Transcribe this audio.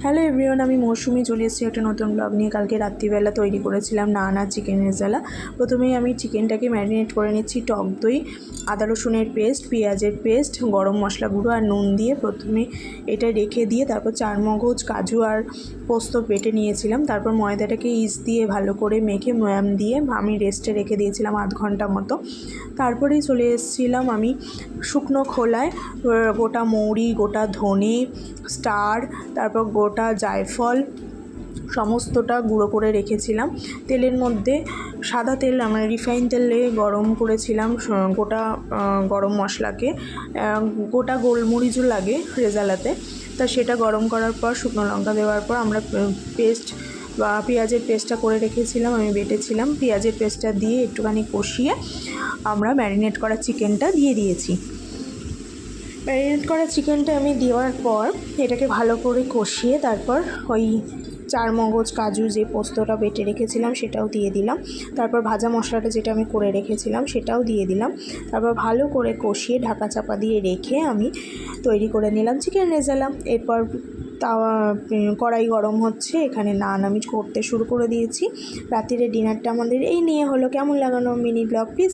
Hello everyone, আমি মৌসুমি চলে এসেছি একটা নতুন ব্লগ নিয়ে। কালকে রাত্রিবেলা তৈরি করেছিলাম নান আর চিকেন রেজালা। প্রথমেই আমি চিকেনটাকে ম্যারিনেট করে নিচ্ছি টক দই, আদা রসুনের পেস্ট, পেঁয়াজের পেস্ট, গরম মশলা গুঁড়ো আর নুন দিয়ে প্রথমে এটা রেখে দিয়ে তারপর চারমগজ, কাজু আর পোস্ত বেটে নিয়েছিলাম। তারপর ময়দাটাকে ইস্ট দিয়ে ভালো করে মেখে ময়াম দিয়ে আমি রেস্টে রেখে দিয়েছিলাম আধ ঘন্টা মতো। তারপরেই চলে এসেছিলাম আমি শুকনো খোলায় গোটা মৌরি, গোটা ধনে, স্টার, তারপর গোটা জায়ফল সমস্তটা গুঁড়ো করে রেখেছিলাম। তেলের মধ্যে সাদা তেল, আমরা রিফাইন তেলে গরম করেছিলাম গোটা গরম মশলাকে, গোটা গোলমরিচও লাগে রেজালাতে। তা সেটা গরম করার পর শুকনো লঙ্কা দেওয়ার পর আমরা পেস্ট বা পেঁয়াজের পেস্টটা করে রেখেছিলাম, আমি বেটেছিলাম। পেঁয়াজের পেস্টটা দিয়ে একটুখানি কষিয়ে আমরা ম্যারিনেট করা চিকেনটা দিয়ে দিয়েছি। ম্যারিনেট করা চিকেনটা আমি দেওয়ার পর এটাকে ভালো করে কষিয়ে তারপর ওই চারমগজ, কাজু যে পোস্তটা বেটে রেখেছিলাম সেটাও দিয়ে দিলাম। তারপর ভাজা মশলাটা যেটা আমি করে রেখেছিলাম সেটাও দিয়ে দিলাম। তারপর ভালো করে কষিয়ে ঢাকা চাপা দিয়ে রেখে আমি তৈরি করে নিলাম চিকেন রেজালা। এরপর তাওয়া কড়াই গরম হচ্ছে, এখানে নান আমি করতে শুরু করে দিয়েছি। রাত্রিরে ডিনারটা আমাদের এই নিয়ে হলো। কেমন লাগানো মিনি ব্লগ প্লিজ